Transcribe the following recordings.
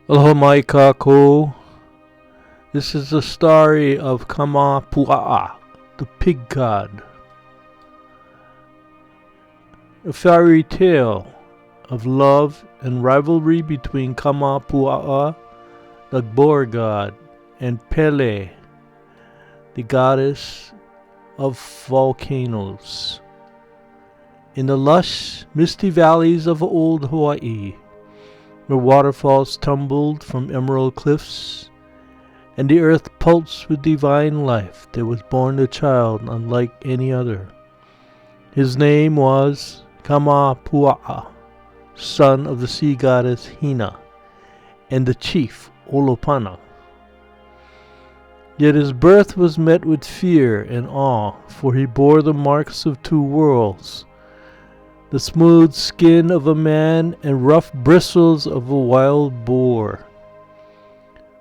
Aloha mai kako. This is the story of Kamapua, the pig god. A fairy tale of love and rivalry between Kamapua, the boar god, and Pele, the goddess of volcanoes. In the lush, misty valleys of old Hawaii, where waterfalls tumbled from emerald cliffs, and the earth pulsed with divine life, there was born a child unlike any other. His name was Kamapua, son of the sea goddess Hina, and the chief Olopana. Yet his birth was met with fear and awe, for he bore the marks of two worlds, the smooth skin of a man and rough bristles of a wild boar.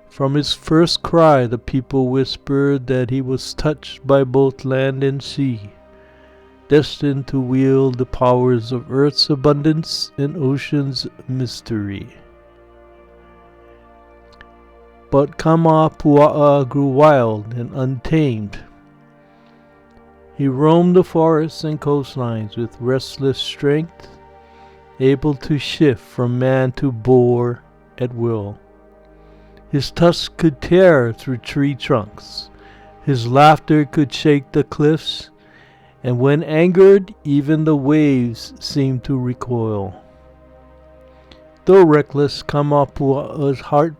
From his first cry the people whispered that he was touched by both land and sea, destined to wield the powers of earth's abundance and ocean's mystery. But Kamapua grew wild and untamed. He roamed the forests and coastlines with restless strength, able to shift from man to boar at will. His tusks could tear through tree trunks, his laughter could shake the cliffs, and when angered, even the waves seemed to recoil. Though reckless, Kamapua's heart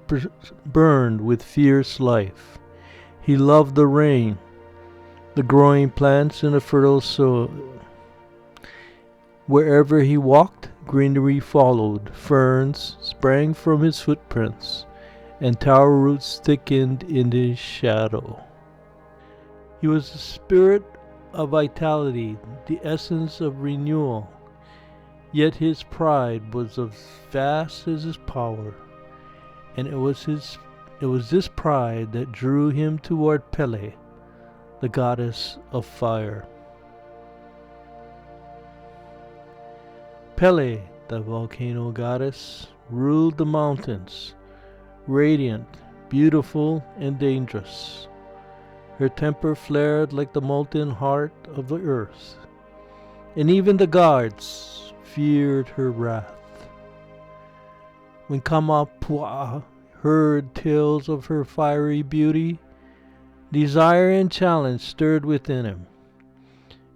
burned with fierce life. He loved the rain, the growing plants in the fertile soil. Wherever he walked, greenery followed, ferns sprang from his footprints, and tower roots thickened in his shadow. He was the spirit of vitality, the essence of renewal, yet his pride was as vast as his power, and it was this pride that drew him toward Pele, the goddess of fire. Pele, the volcano goddess, ruled the mountains, radiant, beautiful, and dangerous. Her temper flared like the molten heart of the earth, and even the gods feared her wrath. When Kamapua heard tales of her fiery beauty, desire and challenge stirred within him.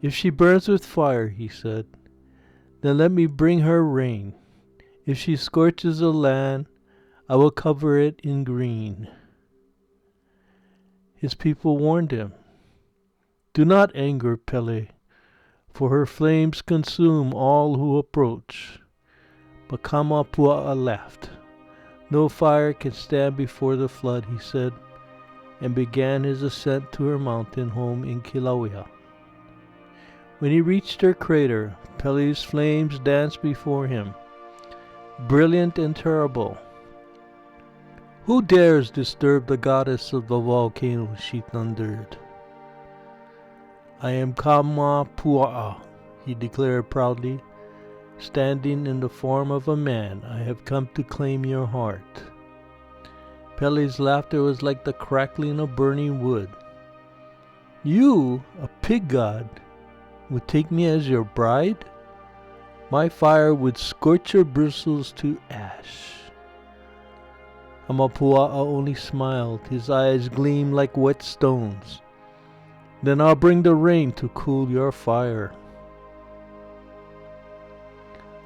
"If she burns with fire," he said, "then let me bring her rain. If she scorches the land, I will cover it in green." His people warned him, "Do not anger Pele, for her flames consume all who approach." But Kamapua laughed. "No fire can stand before the flood," he said, and began his ascent to her mountain home in Kilauea. When he reached her crater, Pele's flames danced before him, brilliant and terrible. "Who dares disturb the goddess of the volcanoes?" she thundered. "I am Kamapua," he declared proudly. "Standing in the form of a man, I have come to claim your heart." Pele's laughter was like the crackling of burning wood. "You, a pig god, would take me as your bride? My fire would scorch your bristles to ash." Kamapua only smiled. His eyes gleamed like wet stones. "Then I'll bring the rain to cool your fire."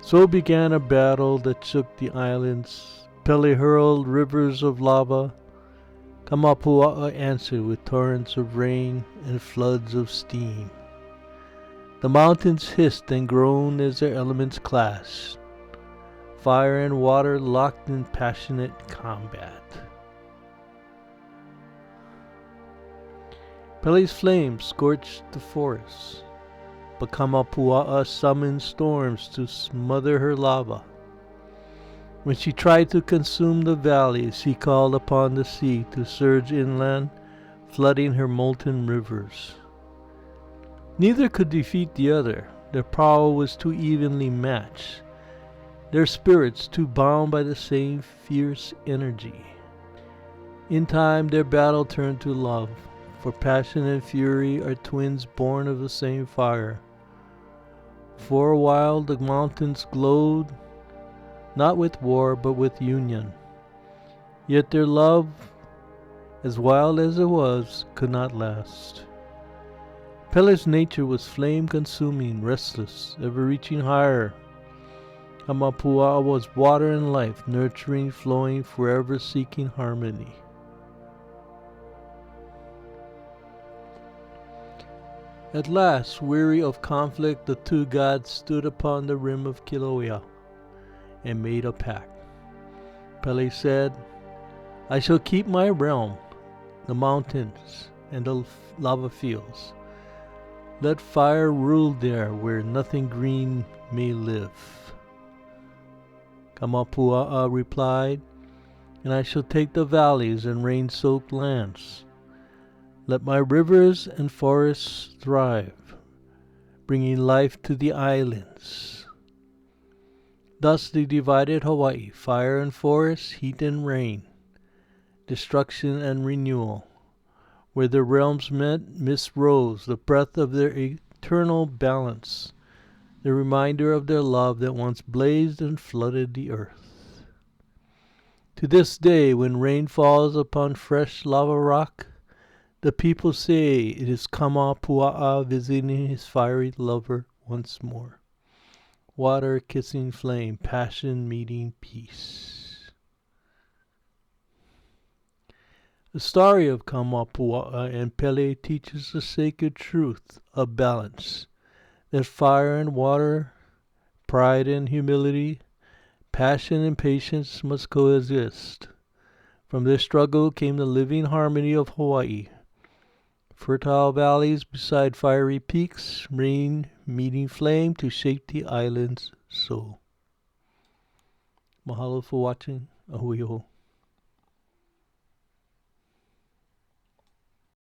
So began a battle that shook the islands. Pele hurled rivers of lava. Kamapua answered with torrents of rain and floods of steam. The mountains hissed and groaned as their elements clashed. Fire and water locked in passionate combat. Pele's flames scorched the forests, but Kamapua summoned storms to smother her lava. When she tried to consume the valleys, he called upon the sea to surge inland, flooding her molten rivers. Neither could defeat the other. Their power was too evenly matched. their spirits too bound by the same fierce energy. In time, their battle turned to love, for passion and fury are twins born of the same fire. For a while, the mountains glowed, not with war, but with union. Yet their love, as wild as it was, could not last. Pele's nature was flame-consuming, restless, ever reaching higher. Kamapua was water and life, nurturing, flowing, forever seeking harmony. At last, weary of conflict, the two gods stood upon the rim of Kilauea and made a pact. Pele said, "I shall keep my realm, the mountains and the lava fields. Let fire rule there where nothing green may live." Kamapua replied, "And I shall take the valleys and rain-soaked lands. Let my rivers and forests thrive, bringing life to the islands." Thus they divided Hawaii, fire and forest, heat and rain, destruction and renewal. Where their realms met, mist rose, the breath of their eternal balance, the reminder of their love that once blazed and flooded the earth. To this day, when rain falls upon fresh lava rock, the people say it is Kamapua visiting his fiery lover once more. Water kissing flame, passion meeting peace. The story of Kamapua and Pele teaches the sacred truth of balance, that fire and water, pride and humility, passion and patience must coexist. From this struggle came the living harmony of Hawaii. Fertile valleys beside fiery peaks, rain meeting flame to shape the island's soul. Mahalo for watching. Ahui ho.